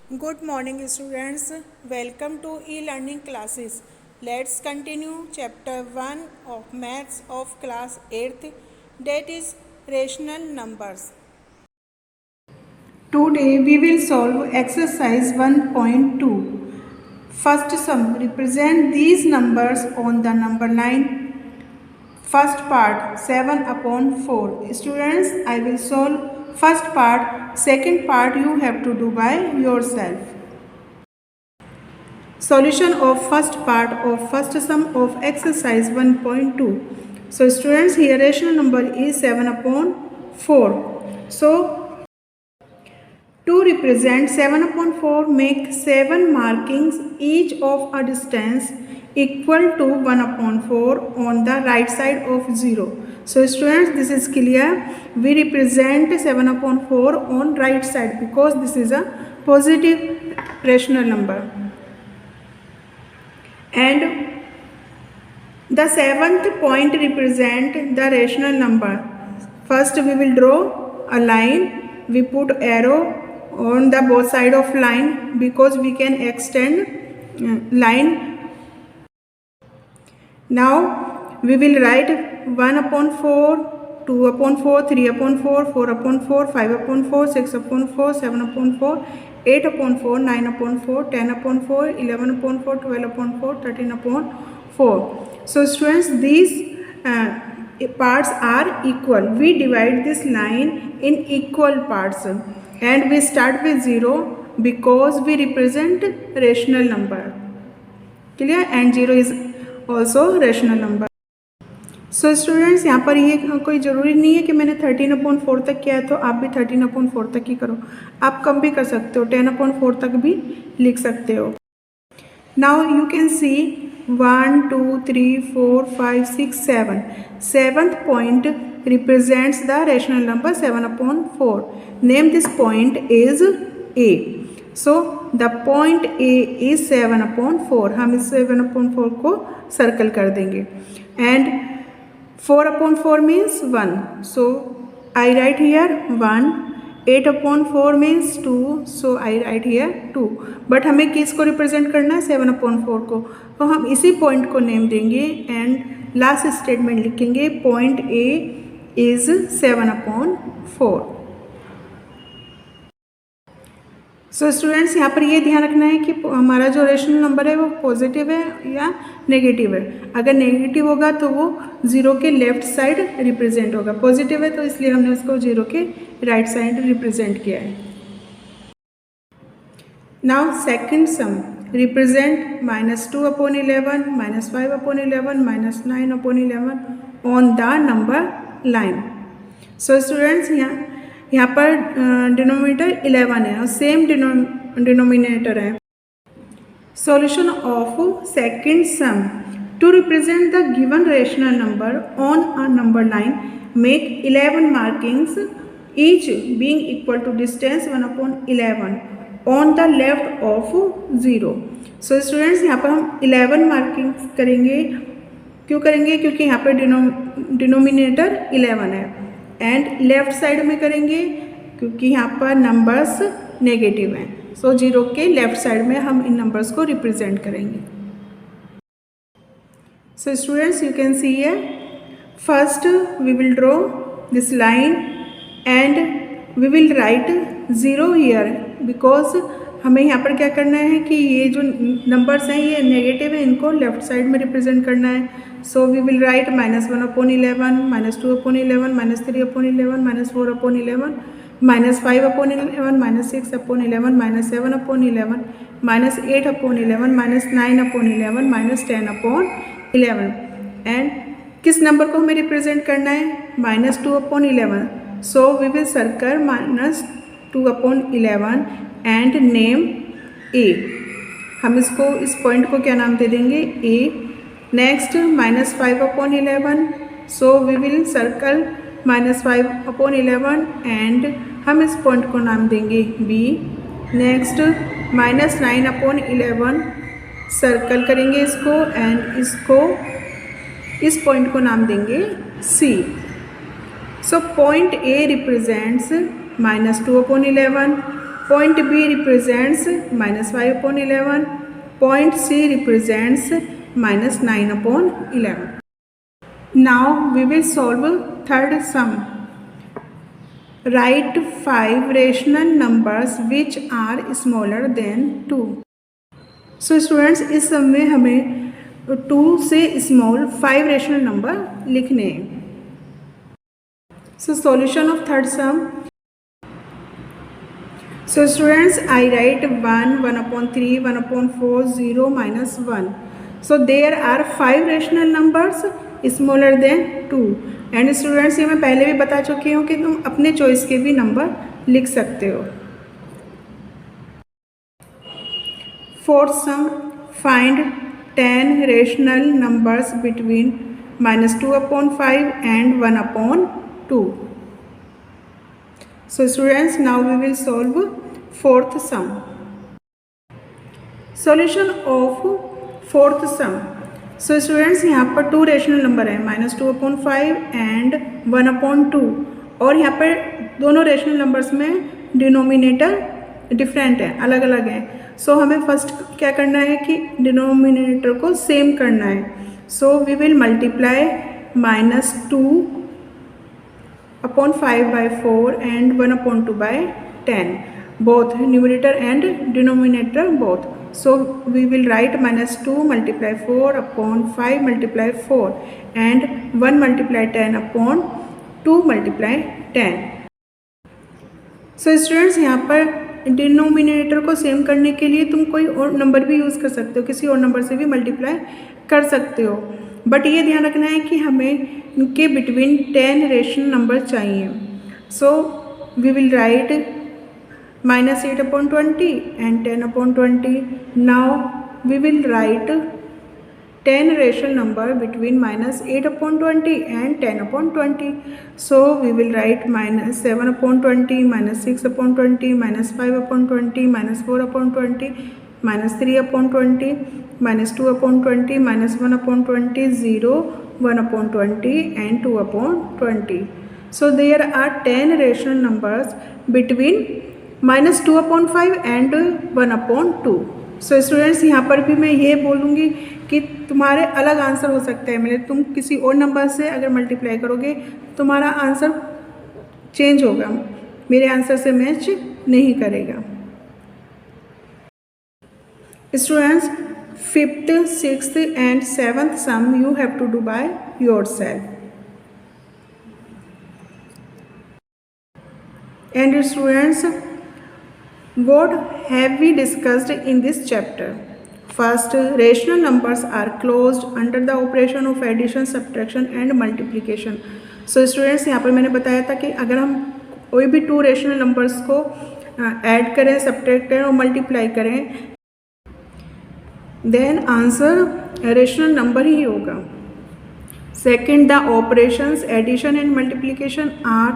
Good morning, students. Welcome to e-learning classes. Let's continue chapter 1 of maths of class 8th, that is rational numbers. Today we will solve exercise 1.2. First sum, represent these numbers on the number line. First part 7 upon 4. Students, I will solve first part. Second part you have to do by yourself. Solution of first part of first sum of exercise 1.2. So students, here rational number is 7 upon 4. So to represent 7 upon 4, make 7 markings each of a distance equal to 1 upon 4 on the right side of 0. So students, this is clear. We represent 7 upon 4 on right side because this is a positive rational number. And the seventh point represent the rational number. First we will draw a line. We put arrow on the both side of line because we can extend line. Now we will write 1 upon 4, 2 upon 4, 3 upon 4, 4 upon 4, 5 upon 4, 6 upon 4, 7 upon 4, 8 upon 4, 9 upon 4, 10 upon 4, 11 upon 4, 12 upon 4, 13 upon 4. So students, these parts are equal. We divide this line in equal parts and we start with 0 because we represent rational number. Clear? And 0 is also rational number. So students, यहाँ पर ये कोई ज़रूरी नहीं है कि मैंने 13/4 तक किया है तो आप भी 13/4 तक ही करो. आप कम भी कर सकते हो, 10/4 तक भी लिख सकते हो. Now you can C 1 2 3 4 5 6 7. Seventh point represents the rational number 7/4. Name this point is A. So the point A is 7/4. हम इस 7/4 को सर्कल कर देंगे. And 4/4 means 1. So I write here 1. 8/4 means 2. So I write here 2. But हमें किसको represent करना है? 7/4 को. तो हम इसी पॉइंट को नेम देंगे एंड लास्ट स्टेटमेंट लिखेंगे point A is 7/4. So students, यहाँ पर ये ध्यान रखना है कि हमारा जो रेशनल नंबर है वो पॉजिटिव है या नेगेटिव है. अगर नेगेटिव होगा तो वो 0 के लेफ्ट साइड रिप्रेजेंट होगा. पॉजिटिव है तो इसलिए हमने उसको 0 के राइट साइड रिप्रेजेंट किया है. Now second sum represent -2/11, -5/11, -9/11 on the number line. So students, यहाँ पर डिनोमिनेटर 11 है और सेम डिनोमिनेटर है. Solution of second sum. To represent the given rational number on a number line, make 11 markings each being equal to distance 1/11 on the left of 0. So students, यहाँ पर हम 11 markings करेंगे. क्यों करेंगे? क्योंकि यहाँ पर डिनोमिनेटर 11 है. एंड लेफ्ट साइड में करेंगे क्योंकि यहाँ पर नंबर्स नेगेटिव हैं. सो 0 के लेफ्ट साइड में हम इन नंबर्स को रिप्रेजेंट करेंगे. So students, you can see here first we will draw this line and we will write 0 here because हमें यहाँ पर क्या करना है कि ये जो नंबर्स हैं ये नेगेटिव है, इनको लेफ्ट साइड में रिप्रेजेंट करना है. So we will write -1/11, -2/11, -3/11, -4/11, -5/11, -6/11, -7/11, -8/11, -9/11, -10/11. And किस नंबर को हमें रिप्रेजेंट करना है? -2/11. So we will circle -2/11 and name A. हम इसको इस पॉइंट को क्या नाम दे देंगे? A. Next -5/11. So we will circle -5/11 and हम इस पॉइंट को नाम देंगे B. नेक्स्ट -9/11 सर्कल करेंगे इसको एंड इसको इस पॉइंट को नाम देंगे C. So point A represents -2/11. Point B represents minus 5 upon 11. Point C represents minus 9 upon 11. Now we will solve third sum. Write 5 rational numbers which are smaller than 2. So students, इस सम में हमें 2 से small 5 rational number लिखने हैं. So solution of third sum. So students, I write 1, 1 upon 3, 1 upon 4, 0, minus 1. So there are 5 rational numbers smaller than 2. And students, ये मैं पहले भी बता चुकी हूँ कि तुम अपने चॉइस के भी नंबर लिख सकते हो. Fourth some, find 10 rational numbers between -2 upon 5 and 1 upon 2. So students, now we will solve fourth sum. Solution of fourth sum. So students, यहाँ पर 2 रेशनल नंबर है, -2 upon 5 एंड 1 upon 2. और यहाँ पर दोनों रेशनल नंबर्स में डिनोमिनेटर डिफरेंट है, अलग अलग है. सो हमें फर्स्ट क्या करना है कि डिनोमिनेटर को सेम करना है. So we will multiply -2 upon 5 by 4 and 1 upon 2 by 10, both numerator and denominator both. So we will write -2 multiply 4 upon 5 multiply 4 and 1 multiply 10 upon 2 multiply 10. So students, यहाँ पर डिनोमिनेटर को सेम करने के लिए तुम कोई और नंबर भी यूज़ कर सकते हो, किसी और नंबर से भी मल्टीप्लाई कर सकते हो. बट ये ध्यान रखना है कि हमें इनके बिटवीन 10 रेशनल नंबर चाहिए. So we will write -8 upon 20 and 10 upon 20. Now we will write 10 rational number between -8 upon 20 and 10 upon 20. So we will write -7 upon 20, -6 upon 20, -5 upon 20, -4 upon 20, -3 upon 20, -2 upon 20, -1 upon 20, 0, 1 upon 20 and 2 upon 20. So there are 10 rational numbers between -2 upon 5 and 1 upon 2. So students, यहाँ पर भी मैं ये बोलूँगी कि तुम्हारे अलग answer हो सकते हैं. मतलब तुम किसी और नंबर से अगर मल्टीप्लाई करोगे तुम्हारा आंसर चेंज होगा, मेरे आंसर से मैच नहीं करेगा. Students, 5th, 6th and 7th sum you have to do by yourself. And students, what have we discussed in this chapter? First, rational numbers are closed under the operation of addition, subtraction and multiplication. So students, यहाँ पर मैंने बताया था कि अगर हम कोई भी 2 रेशनल नंबर्स को ऐड करें, सब्ट्रैक्ट करें और मल्टीप्लाई करें, देन आंसर रेशनल नंबर ही होगा. Second, the operations addition and multiplication are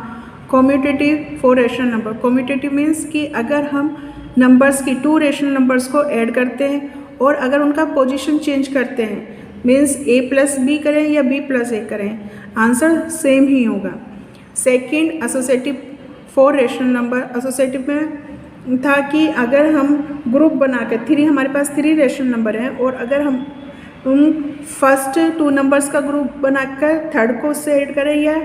commutative for rational number. Commutative means कि अगर हम नंबर्स की 2 रेशनल नंबर्स को ऐड करते हैं और अगर उनका पोजीशन चेंज करते हैं, मीन्स a+b करें या b+a करें, आंसर सेम ही होगा. Second, associative for rational number. Associative में था कि अगर हम ग्रुप बनाकर 3, हमारे पास 3 रेशनल नंबर हैं और अगर हम फर्स्ट 2 नंबर्स का ग्रुप बनाकर थर्ड को उससे ऐड करें या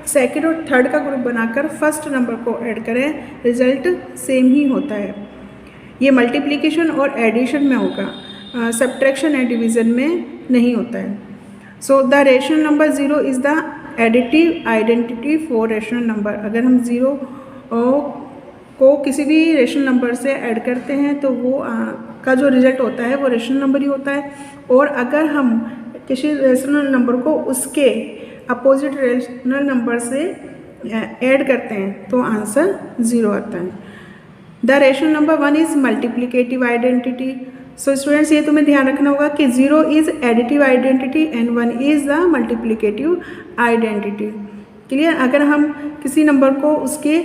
सेकंड और थर्ड का ग्रुप बनाकर फर्स्ट नंबर को ऐड करें, रिजल्ट सेम ही होता है. ये मल्टीप्लिकेशन और एडिशन में होगा, सब्ट्रैक्शन एंड डिवीज़न में नहीं होता है. So the rational number 0 is the additive identity for rational number. अगर हम 0 को किसी भी रेशनल नंबर से ऐड करते हैं तो वो का जो रिजल्ट होता है वो रेशनल नंबर ही होता है. और अगर हम किसी रेशनल नंबर को उसके अपोजिट रेशनल नंबर से ऐड करते हैं तो आंसर 0 आता है. The rational number 1 is multiplicative identity. So students, ये तुम्हें ध्यान रखना होगा कि 0 is additive identity and 1 is the multiplicative identity. Clear? अगर हम किसी नंबर को उसके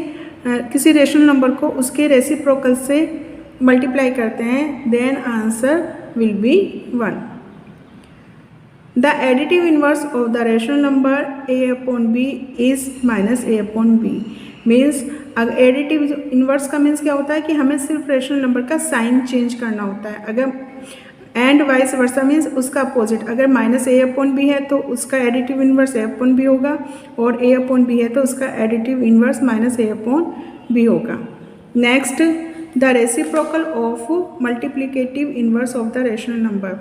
किसी रेशनल नंबर को उसके रेसिप्रोकल से मल्टीप्लाई करते हैं, then answer will be 1. The additive inverse of the rational number a upon b is minus a upon b. Means अगर एडिटिव इन्वर्स का मीन्स क्या होता है कि हमें सिर्फ रेशनल नंबर का साइन चेंज करना होता है। अगर एंड वाइस वर्सा मीन्स उसका अपोजिट, अगर -a/b है तो उसका एडिटिव इन्वर्स a/b होगा, और a/b है तो उसका एडिटिव इन्वर्स -a/b होगा। Next, the reciprocal of multiplicative inverse of the rational number.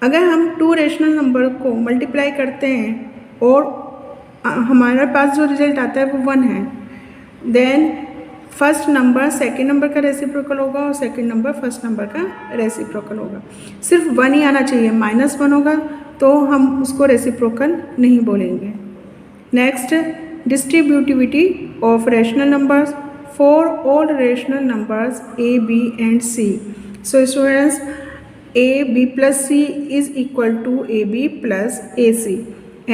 अगर हम 2 रेशनल नंबर को मल्टीप्लाई करते हैं और हमारे पास जो रिजल्ट आता है वो 1 है, then first number second number का रेसिप्रोकल होगा और सेकेंड नंबर फर्स्ट नंबर का रेसिप्रोकल होगा। सिर्फ 1 ही आना चाहिए, -1 होगा तो हम उसको रेसिप्रोकल नहीं बोलेंगे। Next, distributivity of rational numbers for all rational numbers a, b and c। So students, ab plus c is equal to ab plus ac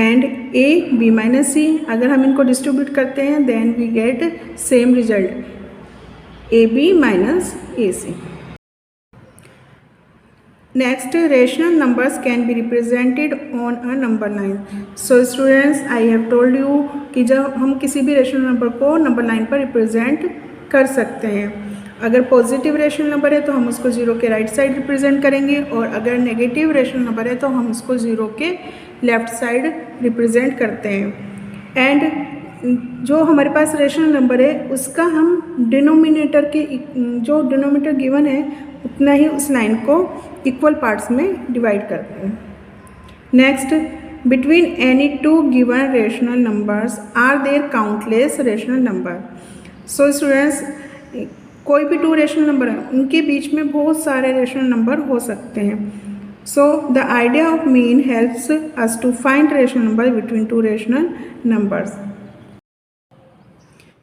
and a b minus c। अगर हम इनको डिस्ट्रीब्यूट करते हैं then we get same result ab minus ac। Next, rational numbers can be represented on a number line. So students, I have told you कि जब हम किसी भी रेशनल नंबर को नंबर लाइन पर रिप्रेजेंट कर सकते हैं। अगर पॉजिटिव रेशनल नंबर है तो हम उसको 0 के राइट साइड रिप्रेजेंट करेंगे, और अगर नेगेटिव रेशनल नंबर है तो हम उसको 0 के लेफ्ट साइड रिप्रेजेंट करते हैं। एंड जो हमारे पास रेशनल नंबर है उसका हम डिनोमिनेटर के जो डिनोमिनेटर गिवन है उतना ही उस लाइन को इक्वल पार्ट्स में डिवाइड करते हैं। Next, between any 2 given rational numbers are there countless rational number. So students, कोई भी 2 रेशनल नंबर है उनके बीच में बहुत सारे रेशनल नंबर हो सकते हैं। So the idea of mean helps us to find rational number between 2 rational numbers.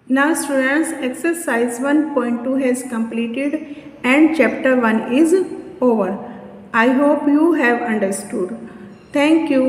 Now students, exercise 1.2 has completed and chapter 1 is over. I hope you have understood. Thank you.